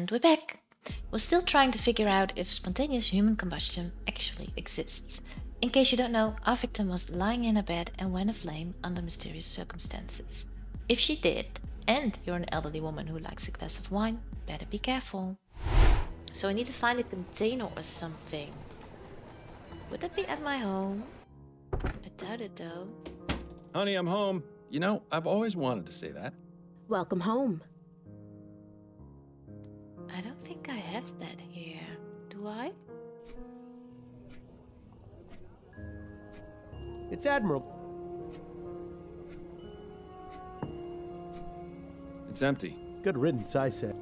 And we're back. We're still trying to figure out if spontaneous human combustion actually exists. In case you don't know, our victim was lying in a bed and went aflame under mysterious circumstances. If she did, and you're an elderly woman who likes a glass of wine, better be careful. So I need to find a container or something. Would that be at my home? I doubt it though. Honey, I'm home. You know, I've always wanted to say that. Welcome home. I don't think I have that here. Do I? It's admirable. It's empty. Good riddance, I say.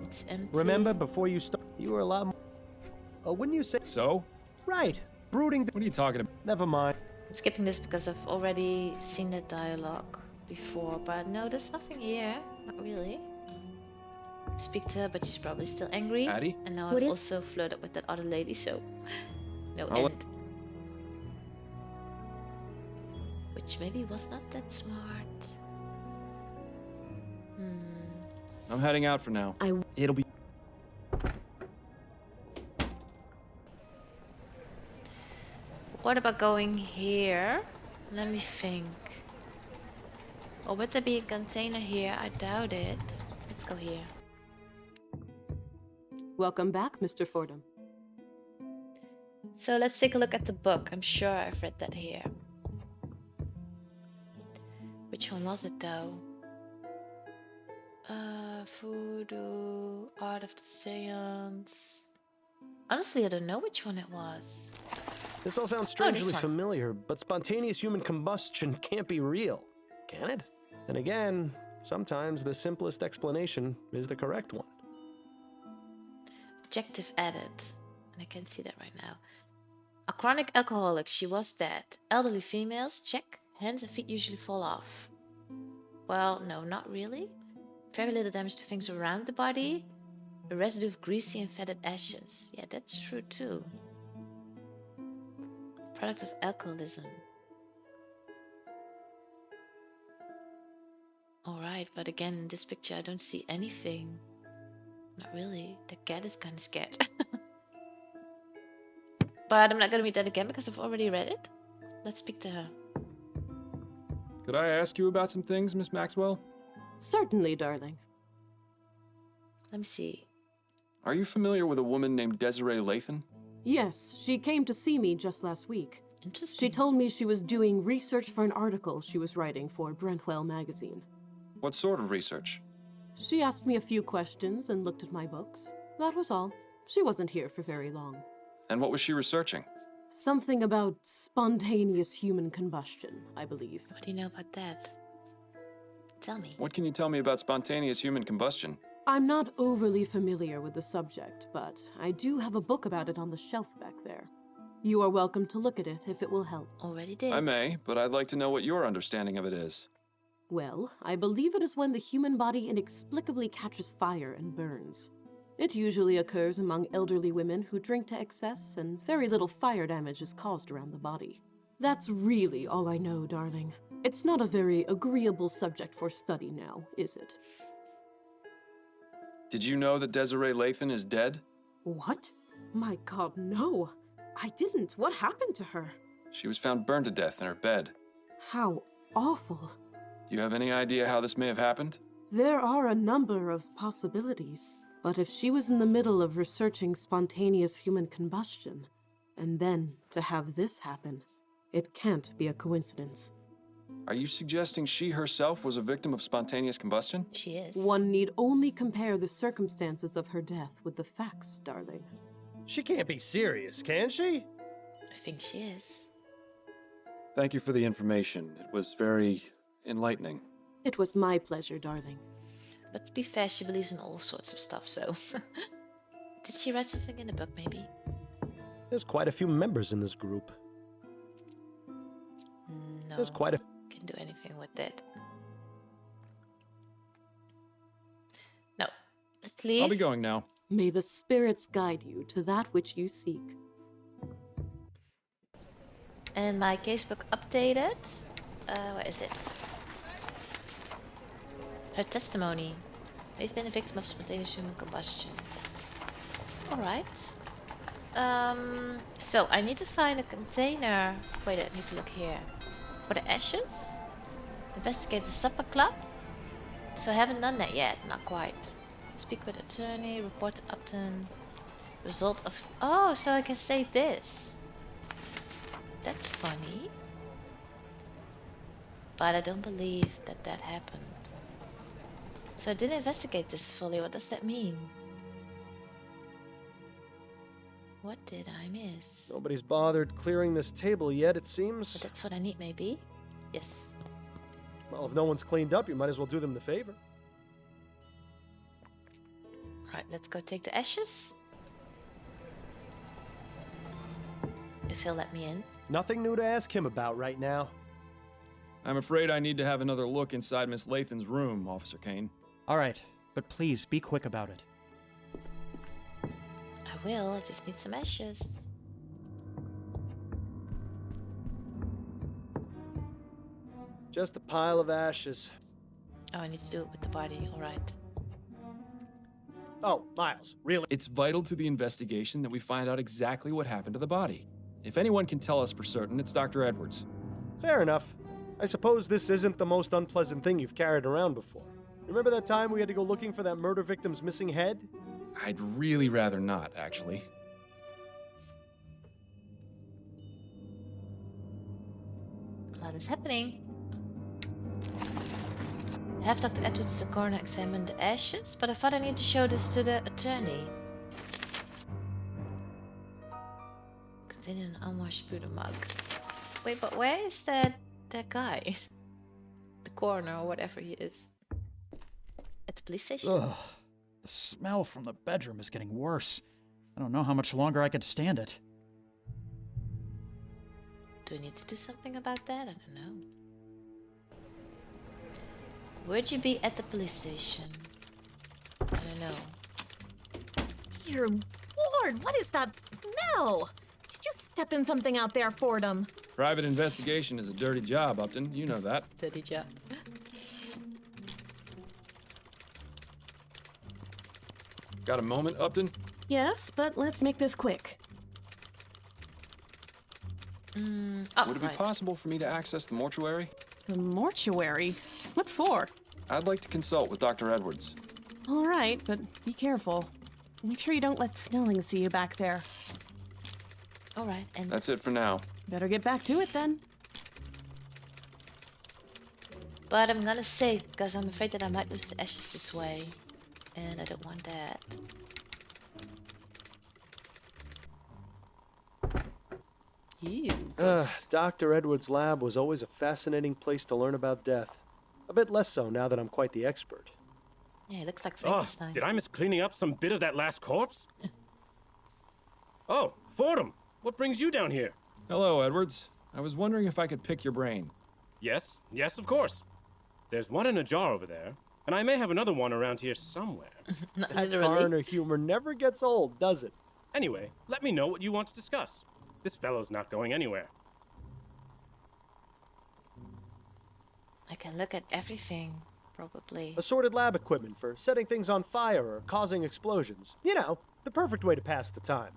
It's empty. Remember, before you start, you were a lot more... Oh, wouldn't you say... So? Right. Brooding... What are you talking about? Never mind. I'm skipping this because I've already seen the dialogue before, but no, there's nothing here. Not really. Speak to her, but she's probably still angry. Addie? And now What I've is- also flirted with that other lady, so no I'll end. Which maybe was not that smart. I'm heading out for now. It'll be... What about going here? Let me think. Or would there be a container here? I doubt it. Let's go here. Welcome back, Mr. Fordham. So let's take a look at the book. I'm sure I've read that here. Which one was it though? Voodoo, Art of the Seance. Honestly, I don't know which one it was. This all sounds this strangely one. familiar, but spontaneous human combustion can't be real, can it? And again, sometimes the simplest explanation is the correct one. Objective added. And I can see that right now. A chronic alcoholic, she was dead. Elderly females, check. Hands and feet usually fall off. Well, no, not really. Very little damage to things around the body. A residue of greasy and fetid ashes. Yeah, that's true too. Product of alcoholism. Alright, but again, in this picture I don't see anything. Not really. The cat is kind of scared. But I'm not going to read that again because I've already read it. Let's speak to her. Could I ask you about some things, Miss Maxwell? Certainly, darling. Let me see. Are you familiar with a woman named Desiree Lathan? Yes, she came to see me just last week. Interesting. She told me she was doing research for an article she was writing for Brentwell magazine. What sort of research? She asked me a few questions and looked at my books. That was all. She wasn't here for very long. And what was she researching? Something about spontaneous human combustion, I believe. What do you know about that? Tell me. What can you tell me about spontaneous human combustion? I'm not overly familiar with the subject, but I do have a book about it on the shelf back there. You are welcome to look at it if it will help. Already did. I may, but I'd like to know what your understanding of it is. Well, I believe it is when the human body inexplicably catches fire and burns. It usually occurs among elderly women who drink to excess, and very little fire damage is caused around the body. That's really all I know, darling. It's not a very agreeable subject for study now, is it? Did you know that Desiree Lathan is dead? What? My God, no! I didn't. What happened to her? She was found burned to death in her bed. How awful. Do you have any idea how this may have happened? There are a number of possibilities, but if she was in the middle of researching spontaneous human combustion, and then to have this happen, it can't be a coincidence. Are you suggesting she herself was a victim of spontaneous combustion? She is. One need only compare the circumstances of her death with the facts, darling. She can't be serious, can she? I think she is. Thank you for the information. It was very enlightening. It was my pleasure, darling. But to be fair, she believes in all sorts of stuff, so... Did she write something in the book, maybe? There's quite a few members in this group. No. There's quite a... Can do anything with it. No. Let's leave. I'll be going now. May the spirits guide you to that which you seek. And my casebook updated. Where is it? Her testimony. We've been a victim of spontaneous human combustion. Alright. So I need to find a container. Wait, I need to look here. For the ashes? Investigate the supper club? So I haven't done that yet, not quite. Speak with attorney, report to Upton. Result of... Oh, so I can say this. That's funny. But I don't believe that that happened. So I didn't investigate this fully. What does that mean? What did I miss? Nobody's bothered clearing this table yet, it seems. But that's what I need, maybe? Yes. Well, if no one's cleaned up, you might as well do them the favor. Right, let's go take the ashes. If he'll let me in. Nothing new to ask him about right now. I'm afraid I need to have another look inside Miss Lathan's room, Officer Kane. All right, but please be quick about it. I will, I just need some ashes. Just a pile of ashes. Oh, I need to do it with the body, alright. Oh, Miles, really? It's vital to the investigation that we find out exactly what happened to the body. If anyone can tell us for certain, it's Dr. Edwards. Fair enough. I suppose this isn't the most unpleasant thing you've carried around before. Remember that time we had to go looking for that murder victim's missing head? I'd really rather not, actually. A lot is happening. Have Dr. Edwards the coroner examine the ashes, but I thought I need to show this to the attorney. Containing an unwashed pewter mug. Wait, but where is that guy? The coroner or whatever he is. At the police station? Ugh. The smell from the bedroom is getting worse. I don't know how much longer I could stand it. Do I need to do something about that? I don't know. Would you be at the police station? I don't know. Dear Lord, what is that smell? Did you step in something out there, Fordham? Private investigation is a dirty job, Upton. You know that. Dirty job. Got a moment, Upton? Yes, but let's make this quick. Oh, Would it be right. possible for me to access the mortuary? The mortuary? What for? I'd like to consult with Dr. Edwards. All right, but be careful. Make sure you don't let Snelling see you back there. Alright, and That's it for now. Better get back to it then. but I'm gonna save because I'm afraid that I might lose the ashes this way. And I don't want that. Ew. gross. Dr. Edwards' lab was always a fascinating place to learn about death. A bit less so now that I'm quite the expert. Yeah, it looks like Oh, Frankenstein. did I miss cleaning up some bit of that last corpse? Oh, Fordham, what brings you down here? Hello, Edwards. I was wondering if I could pick your brain. Yes, of course. There's one in a jar over there, and I may have another one around here somewhere. Not That literally. coroner humor never gets old, does it? Anyway, let me know what you want to discuss. This fellow's not going anywhere. I can look at everything, probably. Assorted lab equipment for setting things on fire or causing explosions. You know, the perfect way to pass the time.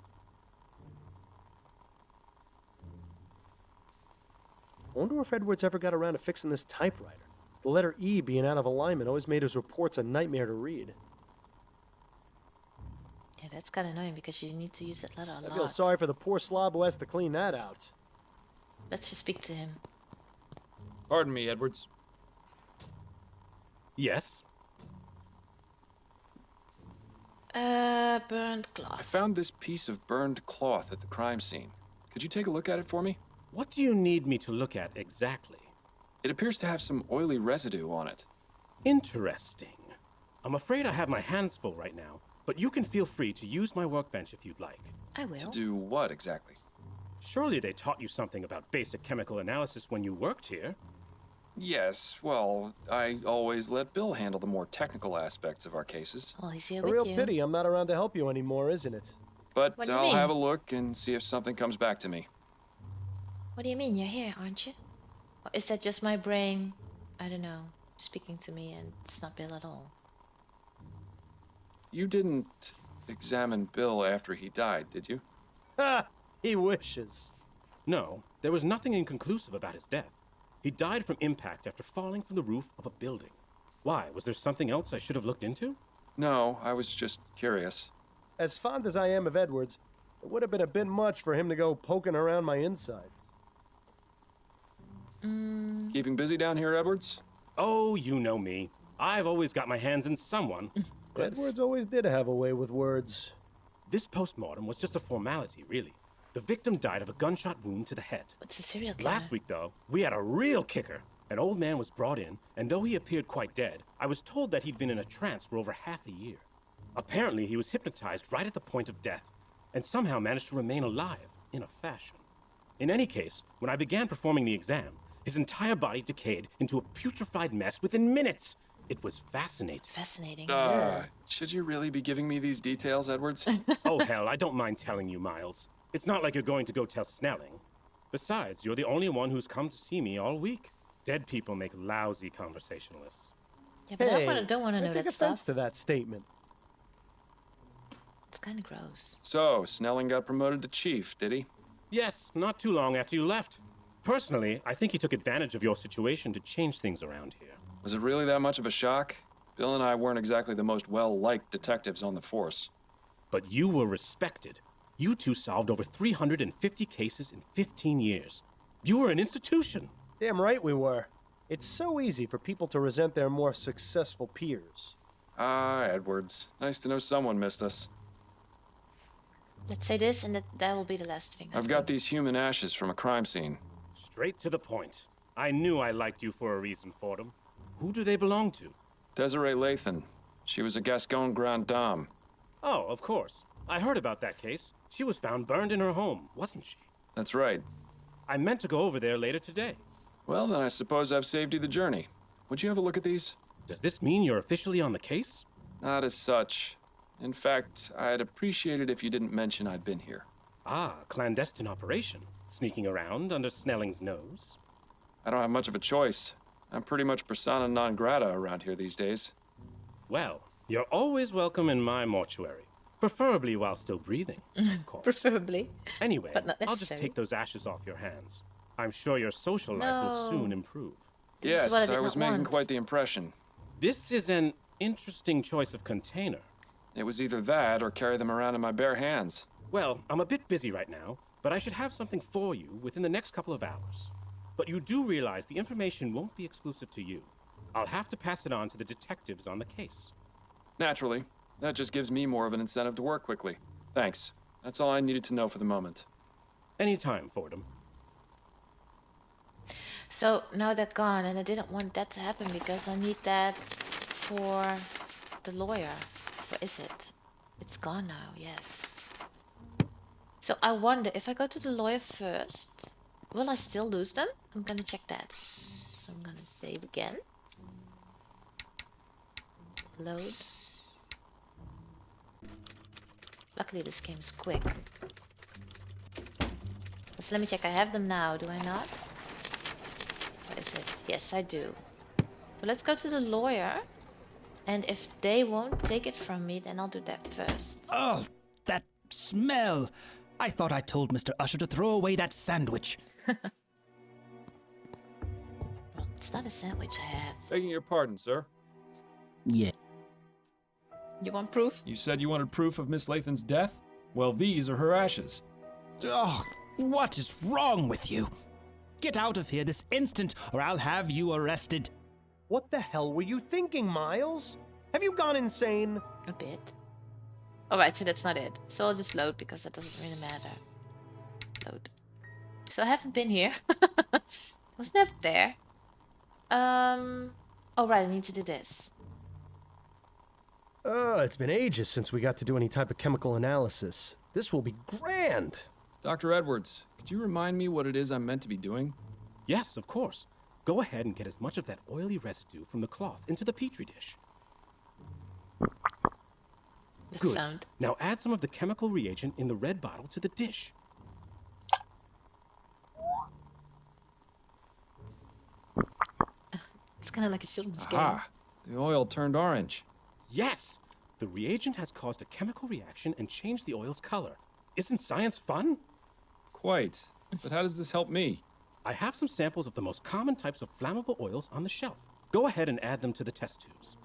I wonder if Edwards ever got around to fixing this typewriter. The letter E being out of alignment always made his reports a nightmare to read. Yeah, that's kind of annoying because you need to use that letter a lot. I feel sorry for the poor slob who has to clean that out. Let's just speak to him. Pardon me, Edwards. Yes? Burned I cloth. found this piece of burned cloth at the crime scene. Could you take a look at it for me? What do you need me to look at exactly? It appears to have some oily residue on it. Interesting. I'm afraid I have my hands full right now, but you can feel free to use my workbench if you'd like. I will. To do what exactly? Surely they taught you something about basic chemical analysis when you worked here. Yes, well, I always let Bill handle the more technical aspects of our cases. Well, he's here A with real you. pity I'm not around to help you anymore, isn't it? But What do you I'll mean? have a look and see if something comes back to me. What do you mean? You're here, aren't you? Or is that just my brain, I don't know, speaking to me and it's not Bill at all? you didn't examine Bill after he died, did you? Ha! He wishes. No, there was nothing inconclusive about his death. He died from impact after falling from the roof of a building. Why? Was there something else I should have looked into? No, I was just curious. As fond as I am of Edwards, it would have been a bit much for him to go poking around my insides. Keeping busy down here, Edwards? Oh, you know me. I've always got my hands in someone. Edwards always did have a way with words. This postmortem was just a formality, really. The victim died of a gunshot wound to the head. What's a serial killer? Last week, though, we had a real kicker. An old man was brought in, and though he appeared quite dead, I was told that he'd been in a trance for over half a year. Apparently, he was hypnotized right at the point of death, and somehow managed to remain alive, in a fashion. In any case, when I began performing the exam, his entire body decayed into a putrefied mess within minutes. It was fascinating. Fascinating. Should you really be giving me these details, Edwards? Oh, hell, I don't mind telling you, Miles. It's not like you're going to go tell Snelling. Besides, you're the only one who's come to see me all week. Dead people make lousy conversationalists. Yeah, but I don't want to know I take that offense stuff. to that statement. It's kind of gross. So, Snelling got promoted to chief, did he? Yes, not too long after you left. Personally, I think he took advantage of your situation to change things around here. Was it really that much of a shock? Bill and I weren't exactly the most well-liked detectives on the force. But you were respected. You two solved over 350 cases in 15 years. You were an institution. Damn right we were. It's so easy for people to resent their more successful peers. Ah, Edwards. Nice to know someone missed us. Let's say this, and that will be the last thing. I've got these human ashes from a crime scene. Straight to the point. I knew I liked you for a reason, Fordham. Who do they belong to? Desiree Lathan. She was a Gascon Grand Dame. Oh, of course. I heard about that case. She was found burned in her home, wasn't she? That's right. I meant to go over there later today. Well, then I suppose I've saved you the journey. Would you have a look at these? Does this mean you're officially on the case? Not as such. In fact, I'd appreciate it if you didn't mention I'd been here. Ah, clandestine operation. Sneaking around under Snelling's nose. I don't have much of a choice. I'm pretty much persona non grata around here these days. Well, you're always welcome in my mortuary. Preferably while still breathing, of course. Preferably. Anyway, But not I'll just necessary. take those ashes off your hands. I'm sure your social life will soon improve. This is Yes, what I did I was not making want. quite the impression. This is an interesting choice of container. It was either that or carry them around in my bare hands. Well, I'm a bit busy right now, but I should have something for you within the next couple of hours. But you do realize the information won't be exclusive to you. I'll have to pass it on to the detectives on the case. Naturally. That just gives me more of an incentive to work quickly. Thanks. That's all I needed to know for the moment. Anytime, Fordham. So now that's gone, and I didn't want that to happen because I need that for the lawyer. Where is it? It's gone now, yes. So I wonder if I go to the lawyer first, will I still lose them? I'm gonna check that. So I'm gonna save again. Load. Luckily this game is quick. So let me check, I have them now, do I not? Where is it? Yes, I do. So let's go to the lawyer. And if they won't take it from me, then I'll do that first. Oh, that smell! I thought I told Mr. Usher to throw away that sandwich. Well, it's not a sandwich I have. Begging your pardon, sir. Yeah. You want proof? You said you wanted proof of Miss Lathan's death? Well, these are her ashes. Oh, what is wrong with you? Get out of here this instant, or I'll have you arrested. What the hell were you thinking, Miles? Have you gone insane? A bit. Alright, so that's not it. So I'll just load because that doesn't really matter. Load. So I haven't been here. Was never there. Oh right, I need to do this. It's been ages since we got to do any type of chemical analysis. This will be grand. Dr. Edwards, could you remind me what it is I'm meant to be doing? Yes, of course. Go ahead and get as much of that oily residue from the cloth into the petri dish. The Good. sound. Now add some of the chemical reagent in the red bottle to the dish. It's kind of like a children's game. Aha! The oil turned orange. Yes! The The reagent has caused a chemical reaction and changed the oil's color. Isn't science fun? Quite. But how does this help me? I have some samples of the most common types of flammable oils on the shelf. Go ahead and add them to the test tubes.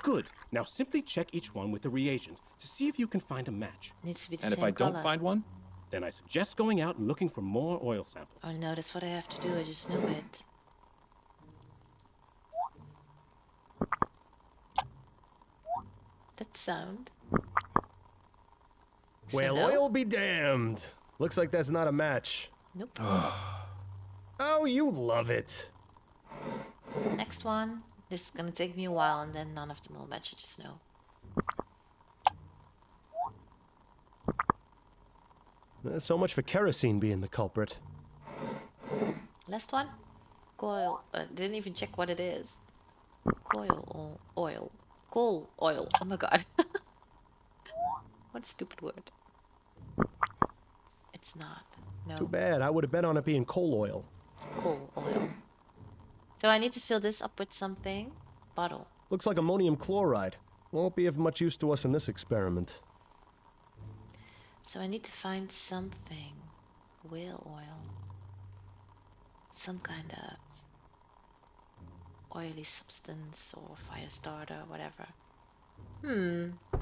Good. Now simply check each one with the reagent to see if you can find a match. Needs to be the And if same I don't color. find one? Then I suggest going out and looking for more oil samples. Oh no, that's what I have to do. I just knew it. That sound. Well, no? oil be damned. Looks like that's not a match. Nope. Oh, you love it. Next one. This is gonna take me a while, and then none of them will match. I just know. So much for kerosene being the culprit. Last one. Coil. Didn't even check what it is. Coil oil. Coal oil. Oh my god. What a stupid word. It's not. No. Too bad. I would have bet on it being coal oil. Coal oil. So I need to fill this up with something. Bottle. Looks like ammonium chloride. Won't be of much use to us in this experiment. So I need to find something. Whale oil. Some kind of oily substance or fire starter, whatever.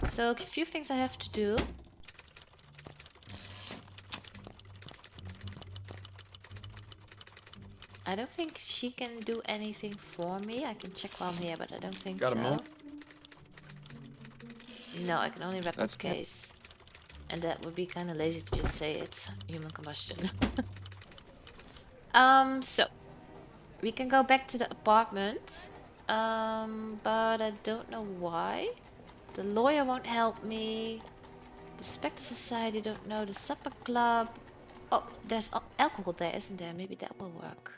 So a few things I have to do. I don't think she can do anything for me. I can check while I'm here, but I don't think Got a so. mo? No, I can only replicate. That's Case. And that would be kind of lazy to just say it's human combustion. So we can go back to the apartment. But I don't know why. The lawyer won't help me. The Spectre Society don't know. The supper club. Oh, there's alcohol there, isn't there? Maybe that will work.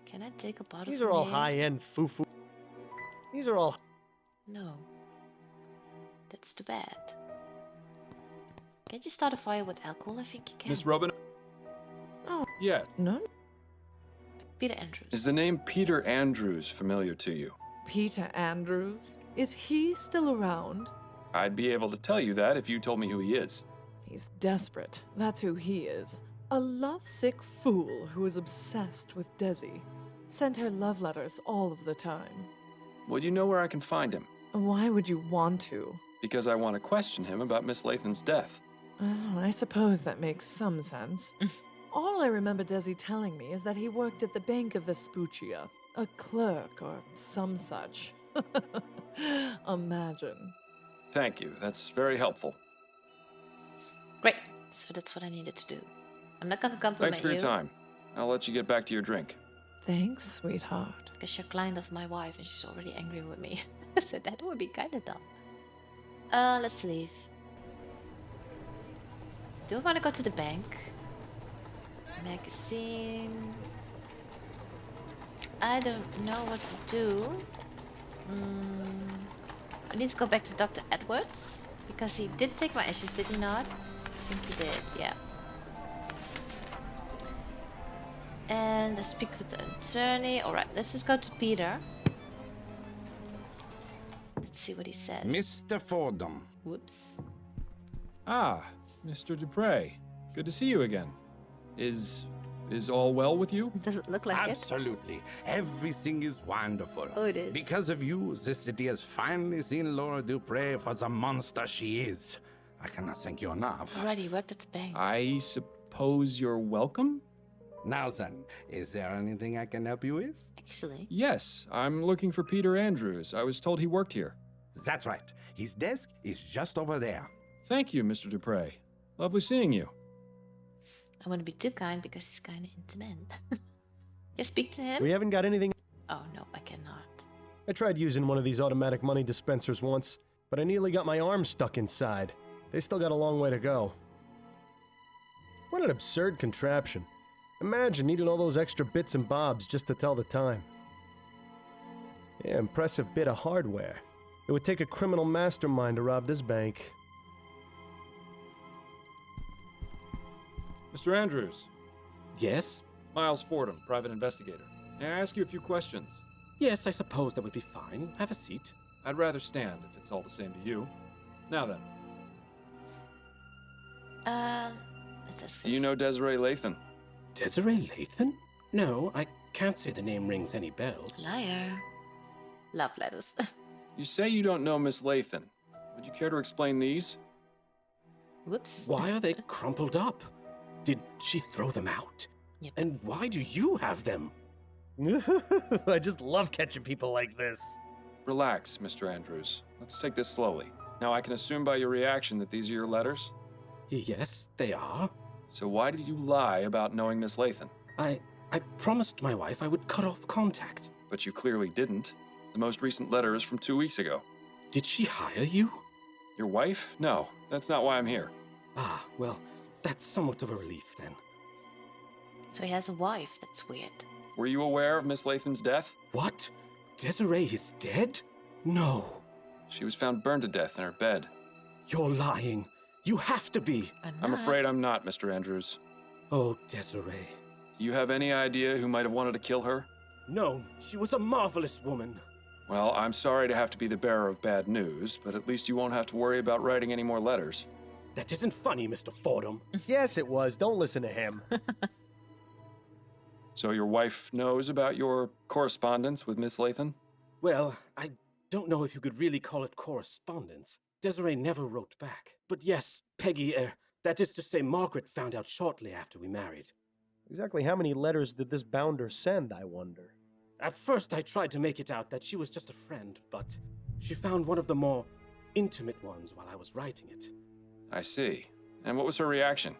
Can I take a bottle? These from are all here? high-end foo-foo. These are all... No. That's too bad. Can't you start a fire with alcohol? I think you can. Miss Robin? Oh. Yeah. No? Peter Andrews. Is the name Peter Andrews familiar to you? Peter Andrews? Is he still around? I'd be able to tell you that if you told me who he is. He's desperate. That's who he is. A lovesick fool who is obsessed with Desi. Sent her love letters all of the time. Well, you know where I can find him? Why would you want to? Because I want to question him about Miss Lathan's death. Oh, I suppose that makes some sense. All I remember Desi telling me is that he worked at the Bank of Vespuccia, a clerk or some such. Imagine. Thank you. That's very helpful. Great. So that's what I needed to do. I'm not gonna compliment Thanks for your you, time. I'll let you get back to your drink. Thanks, sweetheart. because you're a client of my wife and she's already angry with me. So that would be kind of dumb. Let's leave. Do I want to go to the bank? Magazine. I don't know what to do. I need to go back to Dr. Edwards because he did take my ashes, did he not? I think he did, yeah. And I speak with the attorney. Alright, let's just go to Peter. Let's see what he says. Mr. Fordham. Whoops. Ah, Mr. Dupre. Good to see you again. Is all well with you? Does it look like it? Absolutely. Everything is wonderful. Oh, it is. Because of you, this city has finally seen Laura Dupre for the monster she is. I cannot thank you enough. Alright, he worked at the bank. I suppose you're welcome? Now then, is there anything I can help you with? Actually. Yes, I'm looking for Peter Andrews. I was told he worked here. That's right. His desk is just over there. Thank you, Mr. Dupre. Lovely seeing you. I want to be too kind because he's kind of intimate. Yeah, speak to him. We haven't got anything. Oh no, I cannot. I tried using one of these automatic money dispensers once, but I nearly got my arm stuck inside. They still got a long way to go. What an absurd contraption. Imagine needing all those extra bits and bobs just to tell the time. Yeah, impressive bit of hardware. It would take a criminal mastermind to rob this bank. Mr. Andrews. Yes? Miles Fordham, private investigator. May I ask you a few questions? Yes, I suppose that would be fine. Have a seat. I'd rather stand if it's all the same to you. Now then, Let's ask do you know Desiree Lathan? Desiree Lathan? No, I can't say the name rings any bells. Liar. Love letters. You say you don't know Miss Lathan. Would you care to explain these? Whoops. Why are they crumpled up? Did she throw them out? Yep. And why do you have them? I just love catching people like this. Relax, Mr. Andrews. Let's take this slowly. Now, I can assume by your reaction that these are your letters? Yes, they are. So why did you lie about knowing Miss Lathan? I promised my wife I would cut off contact. But you clearly didn't. The most recent letter is from 2 weeks ago. Did she hire you? Your wife? No, that's not why I'm here. Ah, well, that's somewhat of a relief then. So he has a wife. That's weird. Were you aware of Miss Lathan's death? What? Desiree is dead? No. She was found burned to death in her bed. You're lying. You have to be. I'm afraid I'm not, Mr. Andrews. Oh, Desiree. Do you have any idea who might have wanted to kill her? No, she was a marvelous woman. Well, I'm sorry to have to be the bearer of bad news, but at least you won't have to worry about writing any more letters. That isn't funny, Mr. Fordham. Yes, it was. Don't listen to him. So your wife knows about your correspondence with Miss Lathan? Well, I don't know if you could really call it correspondence. Desiree never wrote back. But yes, Peggy, that is to say, Margaret found out shortly after we married. Exactly how many letters did this bounder send, I wonder? At first, I tried to make it out that she was just a friend, but she found one of the more intimate ones while I was writing it. I see. And what was her reaction?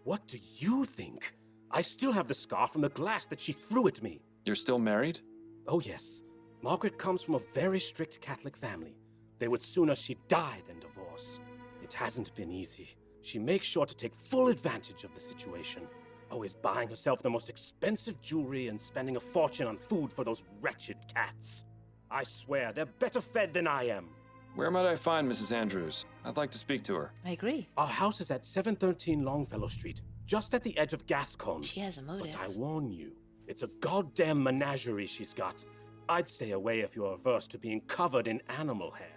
What do you think? I still have the scar from the glass that she threw at me. You're still married? Oh, yes. Margaret comes from a very strict Catholic family. They would sooner she die than divorce. It hasn't been easy. She makes sure to take full advantage of the situation. Always buying herself the most expensive jewelry and spending a fortune on food for those wretched cats. I swear, they're better fed than I am. Where might I find Mrs. Andrews? I'd like to speak to her. I agree. Our house is at 713 Longfellow Street, just at the edge of Gascon. She has a motive. But I warn you, it's a goddamn menagerie she's got. I'd stay away if you're averse to being covered in animal hair.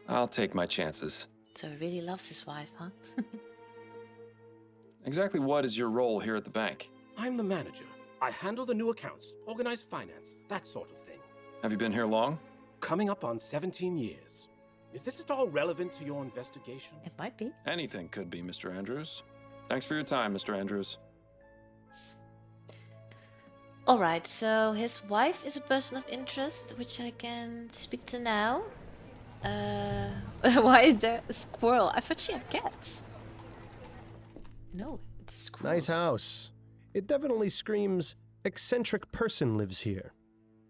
I'll take my chances. So he really loves his wife, huh? Exactly what is your role here at the bank? I'm the manager. I handle the new accounts, organize finance, that sort of thing. Have you been here long? Coming up on 17 years. Is this at all relevant to your investigation? It might be. Anything could be, Mr. Andrews. Thanks for your time, Mr. Andrews. Alright, so his wife is a person of interest, which I can speak to now. Why is there a squirrel? I thought she had cats. No, it's squirrels. Nice house. It definitely screams, eccentric person lives here.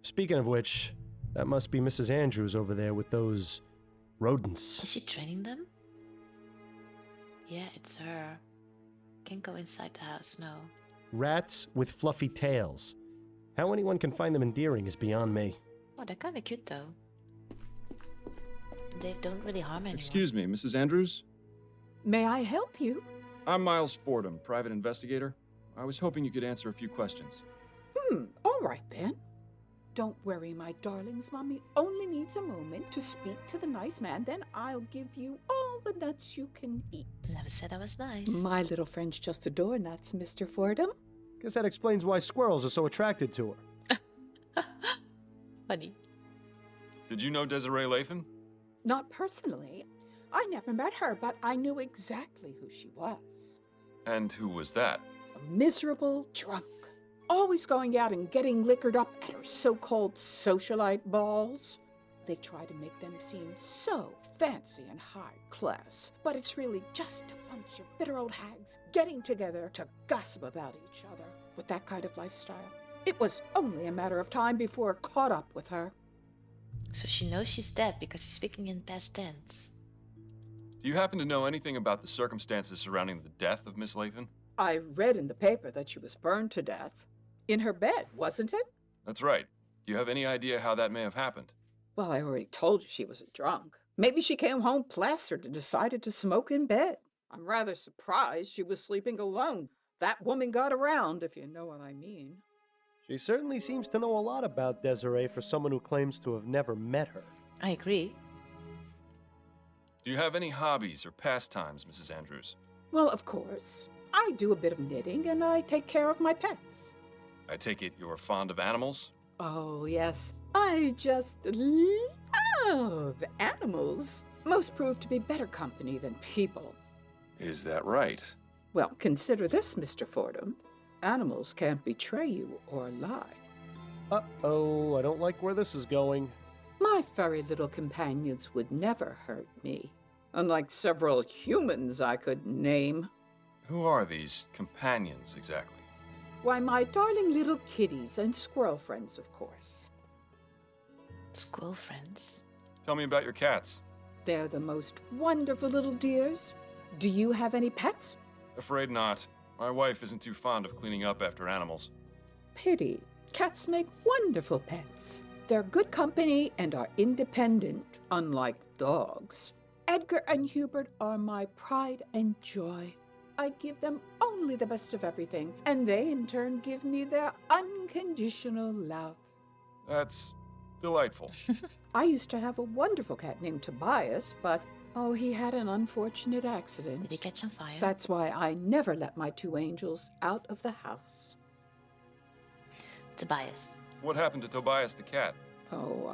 Speaking of which, that must be Mrs. Andrews over there with those rodents. Is she training them? Yeah, it's her. Can't go inside the house, no. Rats with fluffy tails. How anyone can find them endearing is beyond me. Oh, they're kind of cute though. They don't really harm anyone. Excuse me, Mrs. Andrews? May I help you? I'm Miles Fordham, private investigator. I was hoping you could answer a few questions. All right then. Don't worry, my darlings. Mommy only needs a moment to speak to the nice man, then I'll give you all the nuts you can eat. Never said I was nice. My little friends just adore nuts, Mr. Fordham. Guess that explains why squirrels are so attracted to her. Funny. Did you know Desiree Lathan? Not personally. I never met her, but I knew exactly who she was. And who was that? A miserable drunk. Always going out and getting liquored up at her so-called socialite balls. They try to make them seem so fancy and high class, but it's really just a bunch of bitter old hags getting together to gossip about each other. With that kind of lifestyle, it was only a matter of time before it caught up with her. So she knows she's dead because she's speaking in past tense. Do you happen to know anything about the circumstances surrounding the death of Miss Lathan? I read in the paper that she was burned to death. In her bed, wasn't it? That's right. Do you have any idea how that may have happened? Well, I already told you she was a drunk. Maybe she came home plastered and decided to smoke in bed. I'm rather surprised she was sleeping alone. That woman got around, if you know what I mean. She certainly seems to know a lot about Desiree for someone who claims to have never met her. I agree. Do you have any hobbies or pastimes, Mrs. Andrews? Well, of course. I do a bit of knitting and I take care of my pets. I take it you're fond of animals? Oh, yes. I just love animals. Most prove to be better company than people. Is that right? Well, consider this, Mr. Fordham. Animals can't betray you or lie. Uh-oh, I don't like where this is going. My furry little companions would never hurt me, unlike several humans I could name. Who are these companions, exactly? Why, my darling little kitties and squirrel friends, of course. Squirrel friends? Tell me about your cats. They're the most wonderful little dears. Do you have any pets? Afraid not. My wife isn't too fond of cleaning up after animals. Pity. Cats make wonderful pets. They're good company and are independent, unlike dogs. Edgar and Hubert are my pride and joy. I give them only the best of everything, and they in turn give me their unconditional love. That's delightful. I used to have a wonderful cat named Tobias, but, oh, he had an unfortunate accident. Did he catch on fire? That's why I never let my two angels out of the house. Tobias. What happened to Tobias the cat? Oh,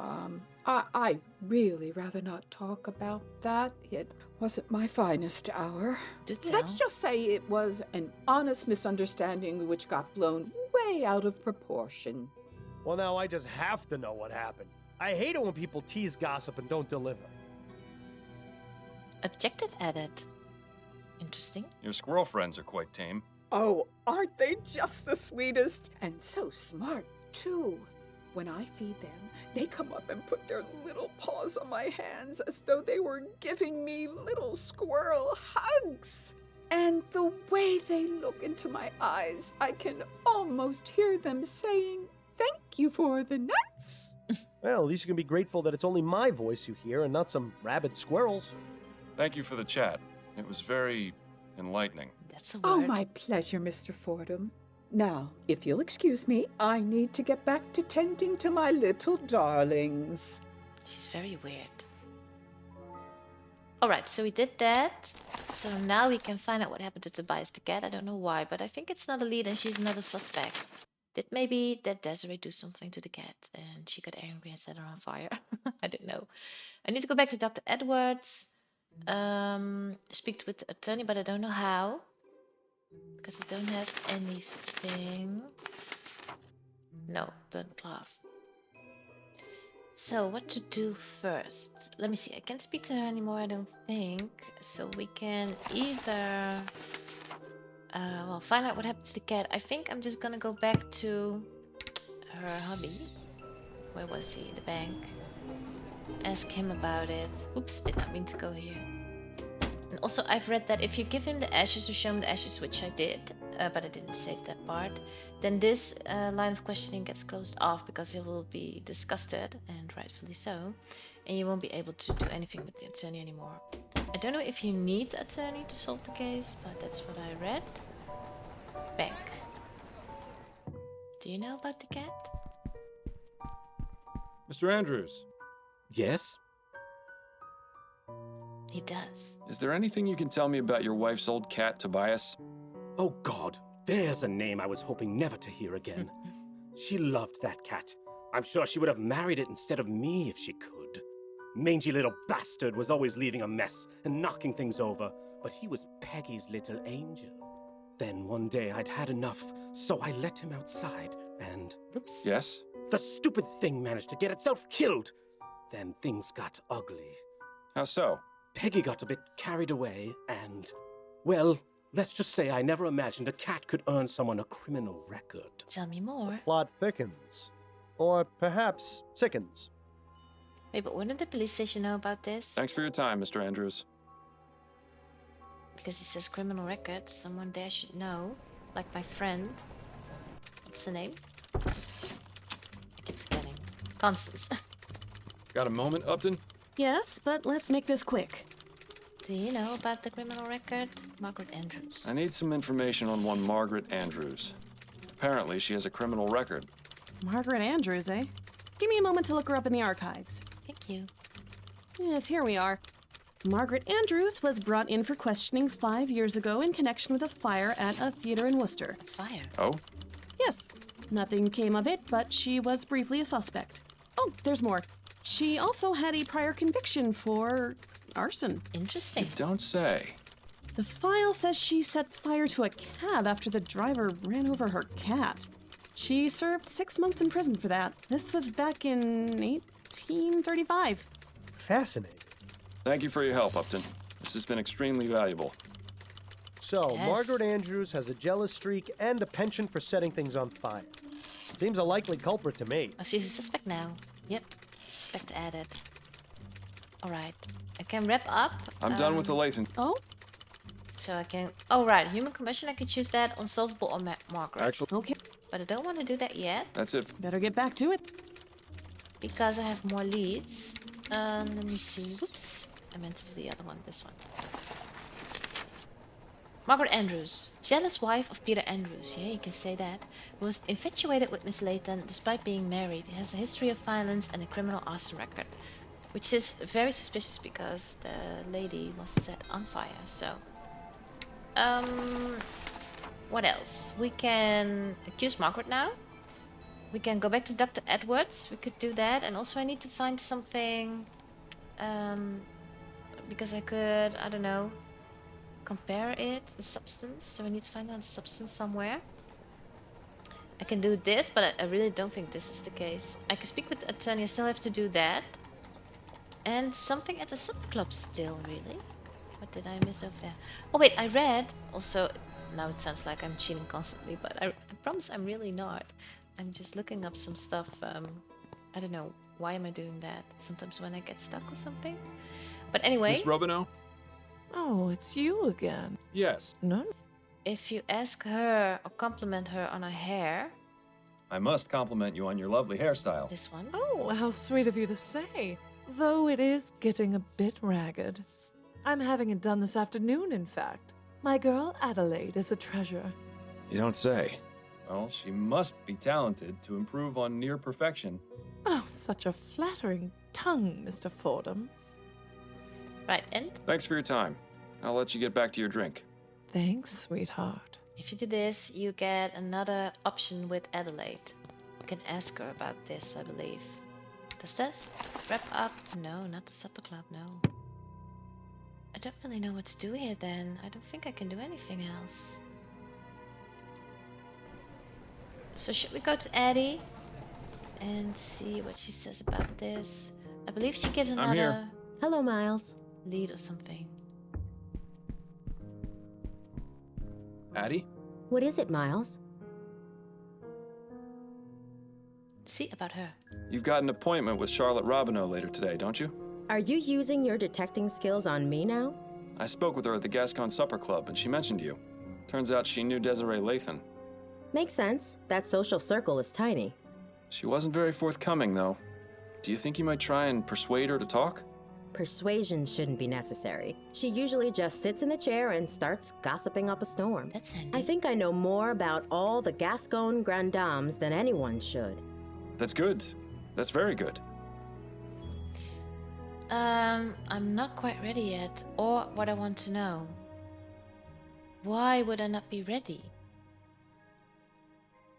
I really rather not talk about that. It wasn't my finest hour. Do tell. Let's just say it was an honest misunderstanding which got blown way out of proportion. Well, now I just have to know what happened. I hate it when people tease gossip and don't deliver. Objective added. Interesting. Your squirrel friends are quite tame. Oh, aren't they just the sweetest? And so smart, too. When I feed them, they come up and put their little paws on my hands as though they were giving me little squirrel hugs. And the way they look into my eyes, I can almost hear them saying, "Thank you for the nuts." Well, at least you can be grateful that it's only my voice you hear and not some rabid squirrels. Thank you for the chat. It was very enlightening. That's a word. Oh, my pleasure, Mr. Fordham. Now, if you'll excuse me, I need to get back to tending to my little darlings. She's very weird. Alright, so we did that. So now we can find out what happened to Tobias the cat. I don't know why, but I think it's not a lead and she's not a suspect. Did maybe that Desiree do something to the cat and she got angry and set her on fire? I don't know. I need to go back to Dr. Edwards. Speak with the attorney, but I don't know how. Because I don't have anything. No, burnt cloth. So what to do first? Let me see. I can't speak to her anymore, I don't think. So we can either well, find out what happened to the cat. I think I'm just gonna go back to her hubby. Where was he? The bank. Ask him about it. Oops, did not mean to go here. And also, I've read that if you give him the ashes or show him the ashes, which I did, but I didn't save that part, then this line of questioning gets closed off because he will be disgusted, and rightfully so, and you won't be able to do anything with the attorney anymore. I don't know if you need the attorney to solve the case, but that's what I read. Bank. Do you know about the cat? Mr. Andrews. Yes? He does. Is there anything you can tell me about your wife's old cat, Tobias? Oh, God. There's a name I was hoping never to hear again. She loved that cat. I'm sure she would have married it instead of me if she could. Mangy little bastard was always leaving a mess and knocking things over, but he was Peggy's little angel. Then one day I'd had enough, so I let him outside and... Oops. Yes? The stupid thing managed to get itself killed. Then things got ugly. How so? Peggy got a bit carried away and... Well, let's just say I never imagined a cat could earn someone a criminal record. Tell me more. Plot thickens. Or perhaps sickens. Wait, but wouldn't the police station know about this? Thanks for your time, Mr. Andrews. Because he says criminal record, someone there should know. Like my friend. What's the name? I keep forgetting. Constance. Got a moment, Upton? Yes, but let's make this quick. Do you know about the criminal record? Margaret Andrews. I need some information on one Margaret Andrews. Apparently, she has a criminal record. Margaret Andrews, eh? Give me a moment to look her up in the archives. Thank you. Yes, here we are. Margaret Andrews was brought in for questioning 5 years ago in connection with a fire at a theater in Worcester. Fire? Oh? Yes. Nothing came of it, but she was briefly a suspect. Oh, there's more. She also had a prior conviction for arson. Interesting. You don't say. The file says she set fire to a cab after the driver ran over her cat. She served 6 months in prison for that. This was back in 1835. Fascinating. Thank you for your help, Upton. This has been extremely valuable. So, Yes. Margaret Andrews has a jealous streak and a penchant for setting things on fire. Seems a likely culprit to me. Oh, she's a suspect now. Yep. Suspect added. Alright. I can wrap up. I'm done with the Lathan. Oh? So I can... Oh, right. Human combustion, I can choose that. Unsolvable or Margaret. Actually, Okay. But I don't want to do that yet. that's it. Better get back to it. Because I have more leads. Let me see. Whoops. I meant to do the other one. This one. Margaret Andrews. Jealous wife of Peter Andrews. Yeah, you can say that. Was infatuated with Miss Layton despite being married. He has a history of violence and a criminal arson record. Which is very suspicious because the lady was set on fire. So... what else? We can accuse Margaret now. We can go back to Dr. Edwards. We could do that. And also I need to find something... because I could, I don't know, compare it, the substance. So I need to find out the substance somewhere. I can do this, but I really don't think this is the case. I can speak with the attorney. I still have to do that. And something at the sub club still, really. What did I miss over there? Oh wait, I read also. Now it sounds like I'm cheating constantly, but I promise I'm really not. I'm just looking up some stuff. I don't know. Why am I doing that? Sometimes when I get stuck or something. But anyway. Miss Robineau? Oh, it's you again. Yes. No. If you ask her or compliment her on her hair. I must compliment you on your lovely hairstyle. This one. Oh, how sweet of you to say. Though it is getting a bit ragged. I'm having it done this afternoon, in fact. My girl Adelaide is a treasure. You don't say. Well, she must be talented to improve on near perfection. Oh, such a flattering tongue, Mr. Fordham. Right, and? Thanks for your time. I'll let you get back to your drink. Thanks, sweetheart. If you do this, you get another option with Adelaide. You can ask her about this, I believe. Does this wrap up? No, not the supper club, no. I don't really know what to do here then. I don't think I can do anything else. So should we go to Addie and see what she says about this? I believe she gives I'm here. another Hello, Miles. lead or something. Addie? What is it, Miles? See about her. You've got an appointment with Charlotte Robineau later today, don't you? Are you using your detecting skills on me now? I spoke with her at the Gascon Supper Club, and she mentioned you. Turns out she knew Desiree Lathan. Makes sense. That social circle is tiny. She wasn't very forthcoming, though. Do you think you might try and persuade her to talk? Persuasion shouldn't be necessary. She usually just sits in the chair and starts gossiping up a storm. That's handy. I think I know more about all the Gascon Grand Dames than anyone should. That's good. That's very good. I'm not quite ready yet, or what I want to know. Why would I not be ready?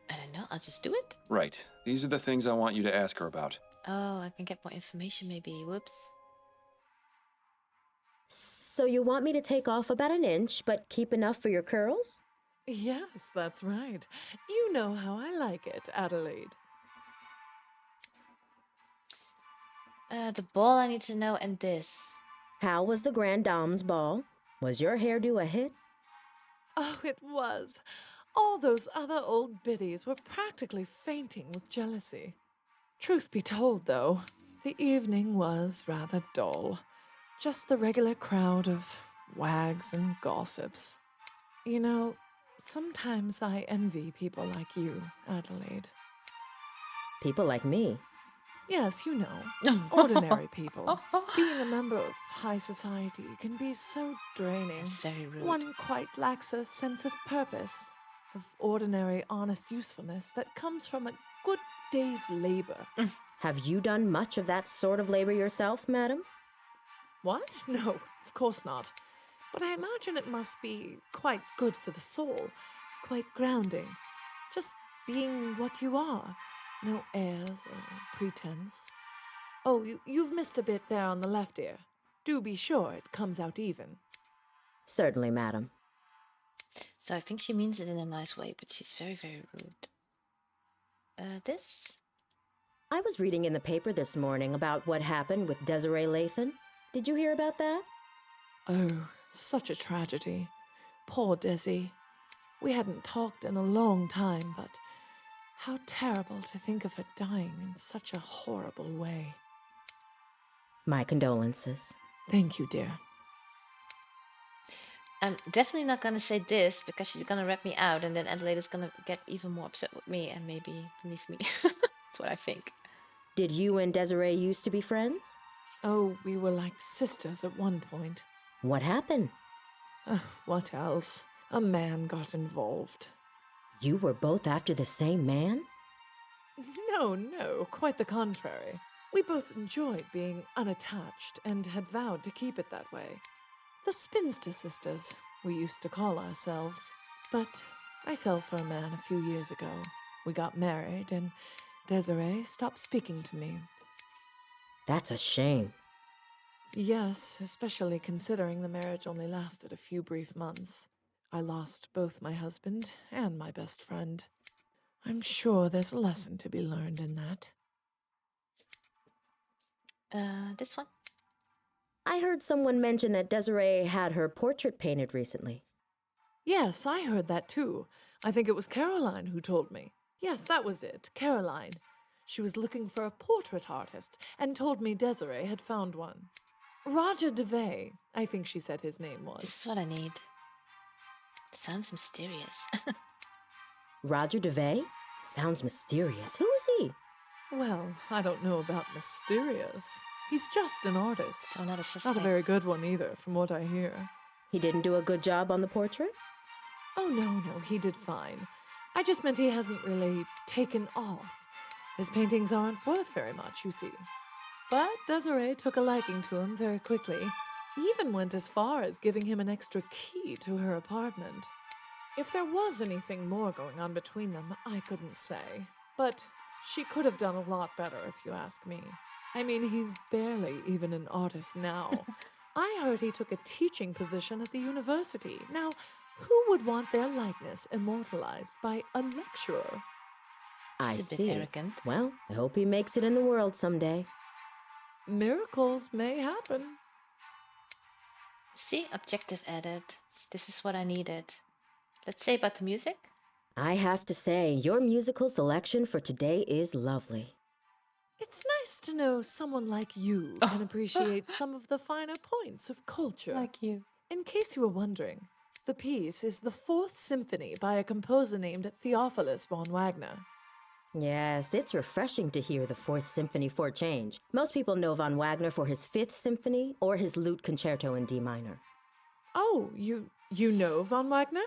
I don't know, I'll just do it. Right. These are the things I want you to ask her about. Oh, I can get more information maybe, whoops. So you want me to take off about an inch, but keep enough for your curls? Yes, that's right. You know how I like it, Adelaide. The ball I need to know and this. How was the Grand Dame's ball? Was your hairdo a hit? Oh, it was. All those other old biddies were practically fainting with jealousy. Truth be told, though, the evening was rather dull. Just the regular crowd of wags and gossips. You know, sometimes I envy people like you, Adelaide. People like me? Yes, you know, ordinary people. Being a member of high society can be so draining. That's very rude. One quite lacks a sense of purpose, of ordinary, honest usefulness that comes from a good day's labor. Have you done much of that sort of labor yourself, madam? What? No, of course not. But I imagine it must be quite good for the soul, quite grounding. Just being what you are. No airs or pretense. Oh, you've missed a bit there on the left ear. Do be sure it comes out even. Certainly, madam. So I think she means it in a nice way, but she's very, very rude. This? I was reading in the paper this morning about what happened with Desiree Lathan. Did you hear about that? Oh, such a tragedy. Poor Desi. We hadn't talked in a long time, but how terrible to think of her dying in such a horrible way. My condolences. Thank you, dear. I'm definitely not gonna say this because she's gonna rat me out, and then Adelaide is gonna get even more upset with me and maybe leave me. That's what I think. Did you and Desiree used to be friends? Oh, we were like sisters at one point. What happened? What else? A man got involved. You were both after the same man? No, quite the contrary. We both enjoyed being unattached and had vowed to keep it that way. The spinster sisters, we used to call ourselves. But I fell for a man a few years ago. We got married, and Desiree stopped speaking to me. That's a shame. Yes, especially considering the marriage only lasted a few brief months. I lost both my husband and my best friend. I'm sure there's a lesson to be learned in that. This one? I heard someone mention that Desiree had her portrait painted recently. Yes, I heard that too. I think it was Caroline who told me. Yes, that was it, Caroline. She was looking for a portrait artist and told me Desiree had found one. Roger DeVay, I think she said his name was. This is what I need. Sounds mysterious. Roger DeVay? Sounds mysterious. Who is he? Well, I don't know about mysterious. He's just an artist. So not a suspect. Not a very good one either, from what I hear. He didn't do a good job on the portrait? Oh, no, he did fine. I just meant he hasn't really taken off. His paintings aren't worth very much, you see. But Desiree took a liking to him very quickly. Even went as far as giving him an extra key to her apartment. If there was anything more going on between them, I couldn't say. But she could have done a lot better, if you ask me. I mean, he's barely even an artist now. I heard he took a teaching position at the university. Now, who would want their likeness immortalized by a lecturer? I She's a bit see. arrogant. Well, I hope he makes it in the world someday. Miracles may happen. See, objective added. This is what I needed. Let's say about the music. I have to say, your musical selection for today is lovely. It's nice to know someone like you can appreciate some of the finer points of culture. Like you. In case you were wondering, the piece is the Fourth Symphony by a composer named Theophilus von Wagner. Yes, it's refreshing to hear the Fourth Symphony for a change. Most people know von Wagner for his Fifth Symphony or his Lute Concerto in D minor. Oh, you know von Wagner?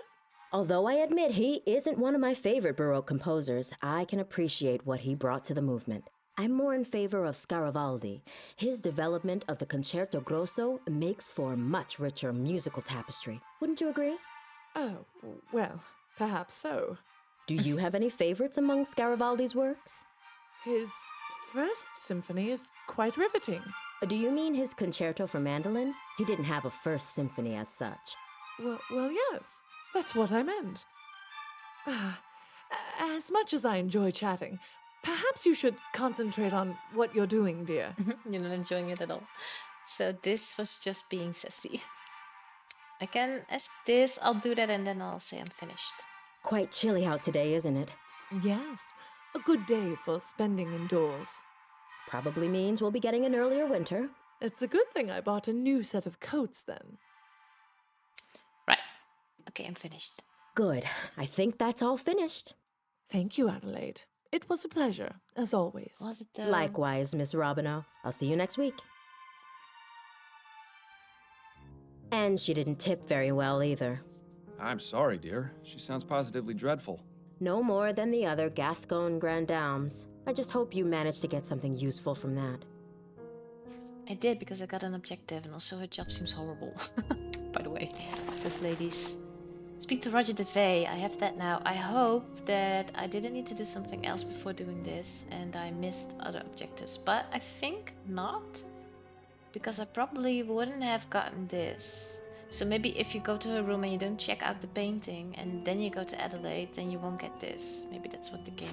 Although I admit he isn't one of my favorite Baroque composers, I can appreciate what he brought to the movement. I'm more in favor of Scaravaldi. His development of the Concerto Grosso makes for a much richer musical tapestry. Wouldn't you agree? Oh, well, perhaps so. Do you have any favorites among Scaravaldi's works? His First Symphony is quite riveting. Do you mean his Concerto for Mandolin? He didn't have a First Symphony as such. Well, yes. That's what I meant. As much as I enjoy chatting, perhaps you should concentrate on what you're doing, dear. You're not enjoying it at all. So this was just being sassy. I can ask this, I'll do that, and then I'll say I'm finished. Quite chilly out today, isn't it? Yes, a good day for spending indoors. Probably means we'll be getting an earlier winter. It's a good thing I bought a new set of coats then. Right. Okay, I'm finished. Good. I think that's all finished. Thank you, Adelaide. It was a pleasure, as always. Was it though? Likewise, Miss Robinow. I'll see you next week. And she didn't tip very well either. I'm sorry, dear. She sounds positively dreadful. No more than the other Gascon Grandames. I just hope you managed to get something useful from that. I did because I got an objective, and also her job seems horrible. By the way, those ladies. Speak to Roger DeVay. I have that now. I hope that I didn't need to do something else before doing this and I missed other objectives. But I think not, because I probably wouldn't have gotten this. So maybe if you go to her room and you don't check out the painting and then you go to Adelaide, then you won't get this. Maybe that's what the game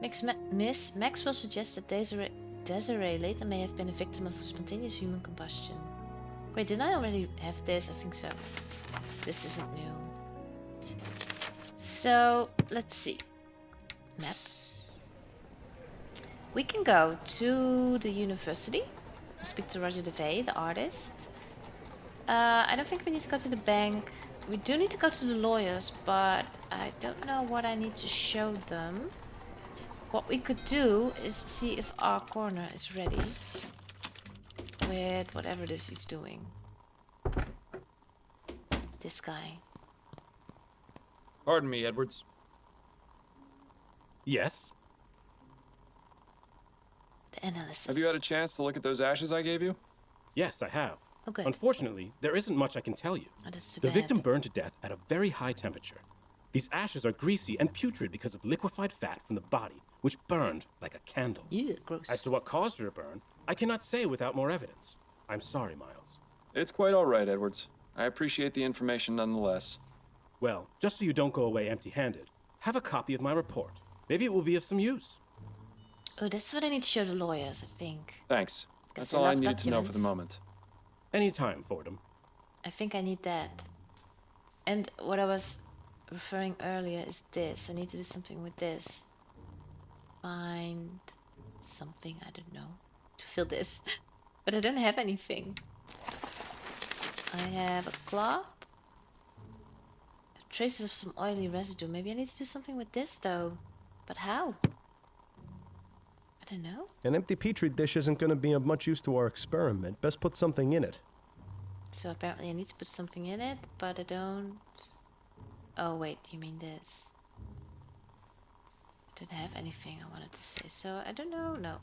means. Miss Maxwell suggests that Desiree later may have been a victim of spontaneous human combustion. Wait, didn't I already have this? I think so. This isn't new. So, let's see. Map. We can go to the university. Speak to Roger DeVay, the artist. I don't think we need to go to the bank. We do need to go to the lawyers, but I don't know what I need to show them. What we could do is see if our coroner is ready with whatever this is doing. This guy. Pardon me, Edwards. Yes? The analysis. Have you had a chance to look at those ashes I gave you? Yes, I have. Okay. Unfortunately, there isn't much I can tell you. Oh, that's too The bad. victim burned to death at a very high temperature. These ashes are greasy and putrid because of liquefied fat from the body, which burned like a candle. Ew, gross. As to what caused her to burn, I cannot say without more evidence. I'm sorry, Miles. It's quite all right, Edwards. I appreciate the information nonetheless. Well, just so you don't go away empty-handed, have a copy of my report. Maybe it will be of some use. Oh, that's what I need to show the lawyers, I think. Thanks. Guess That's I all I love needed to know for the documents. moment. Anytime, Fordham. I think I need that. And what I was referring earlier is this. I need to do something with this. Find something, I don't know, to fill this. But I don't have anything. I have a cloth. Traces of some oily residue. Maybe I need to do something with this though. But how? I don't know. An empty petri dish isn't going to be of much use to our experiment. Best put something in it. So apparently I need to put something in it, but I don't... Oh wait, you mean this? I don't have anything I wanted to say, so I don't know, no.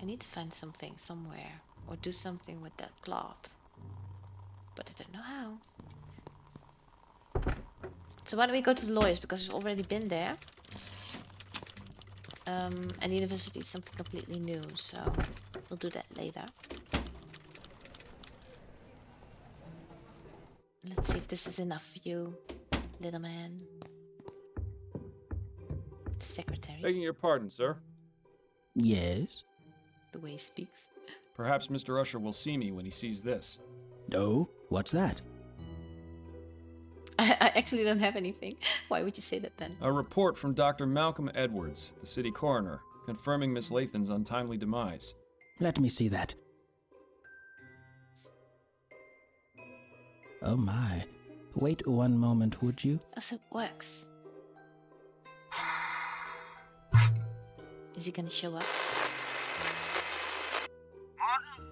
I need to find something somewhere, or do something with that cloth. But I don't know how. So why don't we go to the lawyers, because we've already been there. And university is something completely new, so we'll do that later. Let's see if this is enough for you, little man. The secretary. Begging your pardon, sir. Yes? The way he speaks. Perhaps Mr. Usher will see me when he sees this. Oh, what's that? I actually don't have anything. Why would you say that then? A report from Dr. Malcolm Edwards, the city coroner, confirming Miss Lathan's untimely demise. Let me see that. Oh my. Wait one moment, would you? Oh, so it works. Is he gonna show up? Martin,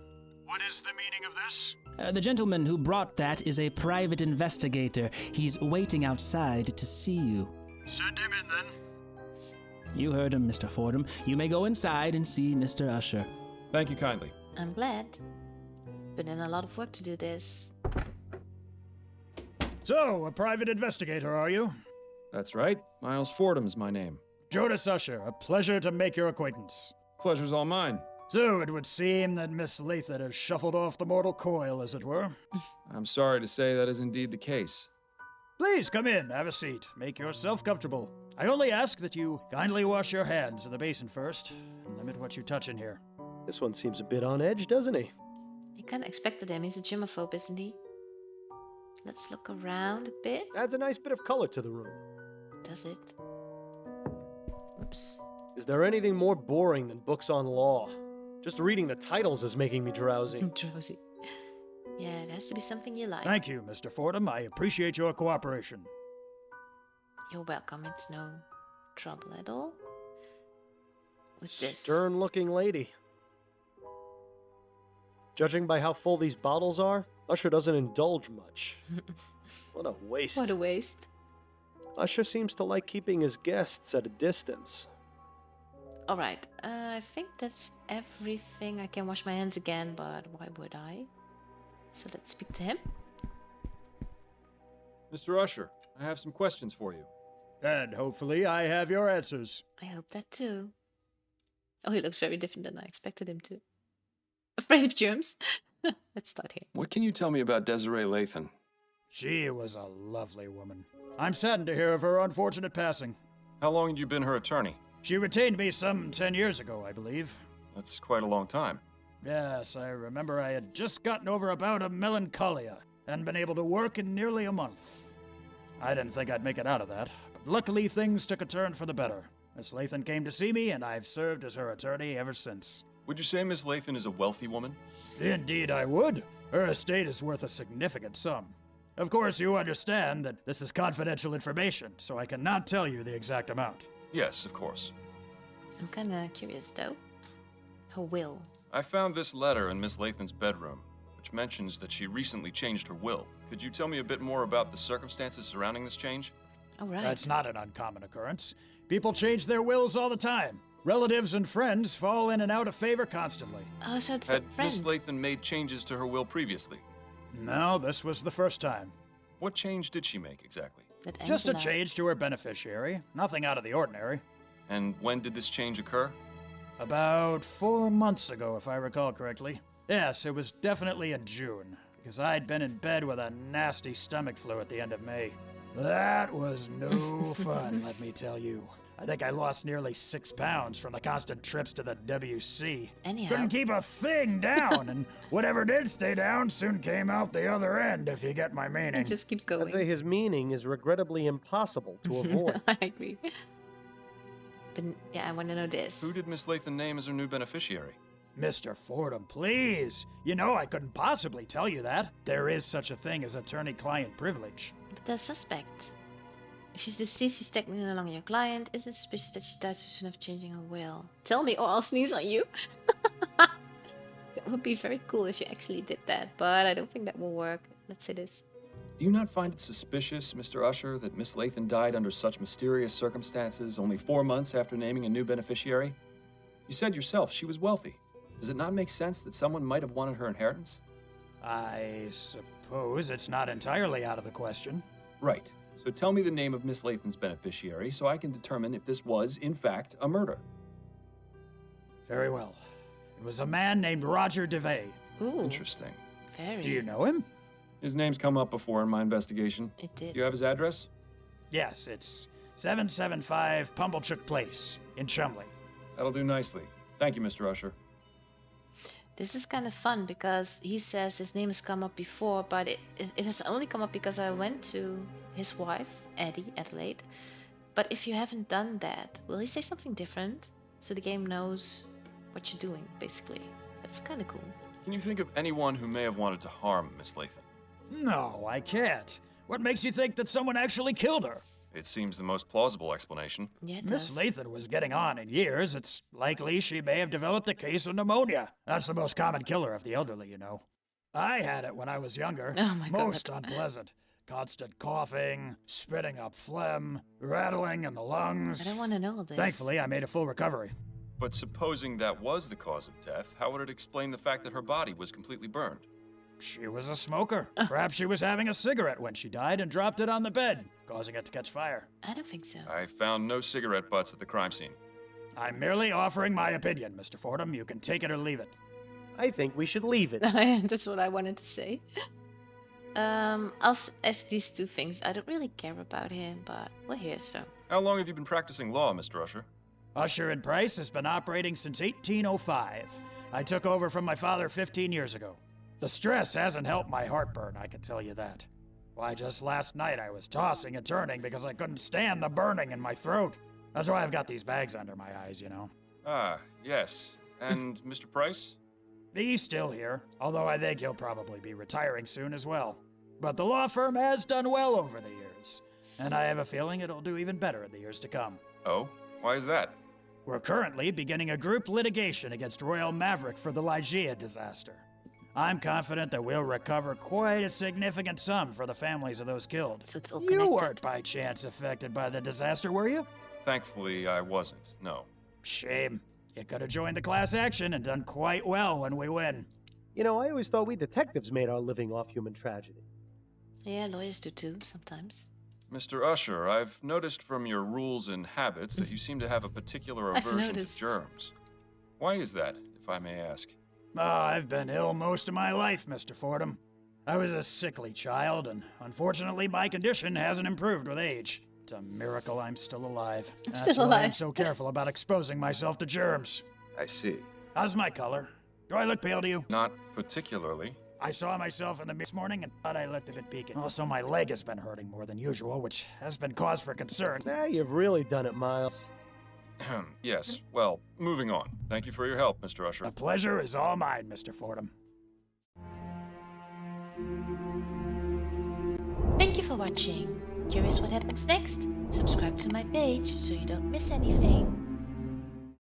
what is the meaning of this? The gentleman who brought that is a private investigator. He's waiting outside to see you. Send him in then. You heard him, Mr. Fordham. You may go inside and see Mr. Usher. Thank you kindly. I'm glad. Put in a lot of work to do this. So, a private investigator, are you? That's right. Miles Fordham's my name. Jonas Usher, a pleasure to make your acquaintance. Pleasure's all mine. So, it would seem that Miss Lathan has shuffled off the mortal coil, as it were. I'm sorry to say that is indeed the case. Please come in, have a seat. Make yourself comfortable. I only ask that you kindly wash your hands in the basin first, and limit what you touch in here. This one seems a bit on edge, doesn't he? You kinda expected him. He's a germaphobe, isn't he? Let's look around a bit. Adds a nice bit of color to the room. Does it? Oops. Is there anything more boring than books on law? Just reading the titles is making me drowsy. Drowsy. Yeah, it has to be something you like. Thank you, Mr. Fordham. I appreciate your cooperation. You're welcome. It's no trouble at all. What's this? Stern-looking lady. Judging by how full these bottles are, Usher doesn't indulge much. What a waste. What a waste. Usher seems to like keeping his guests at a distance. Alright, I I think that's everything. I can wash my hands again, but why would I? So let's speak to him. Mr. Usher, I have some questions for you. And hopefully I have your answers. I hope that too. Oh, he looks very different than I expected him to. Afraid of germs? Let's start here. What can you tell me about Desiree Lathan? She was a lovely woman. I'm saddened to hear of her unfortunate passing. How long had you been her attorney? She retained me some 10 years ago, I believe. That's quite a long time. Yes, I remember I had just gotten over a bout of melancholia and been able to work in nearly a month. I didn't think I'd make it out of that, but luckily things took a turn for the better. Miss Lathan came to see me, and I've served as her attorney ever since. Would you say Miss Lathan is a wealthy woman? Indeed I would. Her estate is worth a significant sum. Of course, you understand that this is confidential information, so I cannot tell you the exact amount. Yes, of course. I'm kinda curious though. Her will. I found this letter in Miss Lathan's bedroom, which mentions that she recently changed her will. Could you tell me a bit more about the circumstances surrounding this change? All right. That's not an uncommon occurrence. People change their wills all the time. Relatives and friends fall in and out of favor constantly. Oh, so it's Had a friend. Miss Lathan made changes to her will previously? No, this was the first time. What change did she make exactly? That Just a Angela- change to her beneficiary. Nothing out of the ordinary. And when did this change occur? About 4 months ago, if I recall correctly. Yes, it was definitely in June, because I'd been in bed with a nasty stomach flu at the end of May. That was no fun, let me tell you. I think I lost nearly 6 pounds from the constant trips to the WC. Anyhow. Couldn't keep a thing down, and whatever did stay down soon came out the other end, if you get my meaning. It just keeps I'd going. say his meaning is regrettably impossible to avoid. I agree. But yeah, I want to know this. Who did Miss Lathan name as her new beneficiary? Mr. Fordham, please. You know I couldn't possibly tell you that. There is such a thing as attorney-client privilege. But the suspect. If she's deceased, she's technically no longer your client. Isn't it suspicious that she died so soon after changing her will? Tell me or I'll sneeze on you. That would be very cool if you actually did that, but I don't think that will work. Let's say this. Do you not find it suspicious, Mr. Usher, that Miss Lathan died under such mysterious circumstances only 4 months after naming a new beneficiary? You said yourself she was wealthy. Does it not make sense that someone might have wanted her inheritance? I suppose it's not entirely out of the question. Right. So tell me the name of Miss Lathan's beneficiary so I can determine if this was, in fact, a murder. Very well. It was a man named Roger DeVay. Ooh. Interesting. Very. Do you know him? His name's come up before in my investigation. It did. Do you have his address? Yes, it's 775 Pumblechook Place in Chumley. That'll do nicely. Thank you, Mr. Usher. This is kind of fun because he says his name has come up before, but it has only come up because I went to his wife, Adelaide. But if you haven't done that, will he say something different? So the game knows what you're doing, basically. That's kind of cool. Can you think of anyone who may have wanted to harm Miss Lathan? No, I can't. What makes you think that someone actually killed her? It seems the most plausible explanation. Yeah, it Miss does. Lathan was getting on in years. It's likely she may have developed a case of pneumonia. That's the most common killer of the elderly, you know. I had it when I was younger. Oh my God. Most unpleasant. Constant coughing, spitting up phlegm, rattling in the lungs. I don't want to know all this. Thankfully, I made a full recovery. But supposing that was the cause of death, how would it explain the fact that her body was completely burned? She was a smoker. Perhaps she was having a cigarette when she died and dropped it on the bed, causing it to catch fire. I don't think so. I found no cigarette butts at the crime scene. I'm merely offering my opinion, Mr. Fordham. You can take it or leave it. I think we should leave it. That's what I wanted to say. I'll ask these two things. I don't really care about him, but we're here, so. How long have you been practicing law, Mr. Usher? Usher and Price has been operating since 1805. I took over from my father 15 years ago. The stress hasn't helped my heartburn, I can tell you that. Why, just last night I was tossing and turning because I couldn't stand the burning in my throat. That's why I've got these bags under my eyes, you know. Ah, yes. And Mr. Price? He's still here, although I think he'll probably be retiring soon as well. But the law firm has done well over the years, and I have a feeling it'll do even better in the years to come. Oh? Why is that? We're currently beginning a group litigation against Royal Maverick for the Lygia disaster. I'm confident that we'll recover quite a significant sum for the families of those killed. So it's all You connected. weren't by chance affected by the disaster, were you? Thankfully, I wasn't, no. Shame. You could have joined the class action and done quite well when we win. You know, I always thought we detectives made our living off human tragedy. Yeah, lawyers do too, sometimes. Mr. Usher, I've noticed from your rules and habits that you seem to have a particular aversion to germs. Why is that, if I may ask? I've been ill most of my life, Mr. Fordham. I was a sickly child, and unfortunately my condition hasn't improved with age. It's a miracle I'm still alive. That's why I'm so careful about exposing myself to germs. I see. How's my color? Do I look pale to you? Not particularly. I saw myself in the mirror this morning and thought I looked a bit peaked. Also, my leg has been hurting more than usual, which has been cause for concern. Nah, you've really done it, Miles. Yes, well, moving on. Thank you for your help, Mr. Usher. The pleasure is all mine, Mr. Fordham. Thank you for watching. Curious what happens next? Subscribe to my page so you don't miss anything.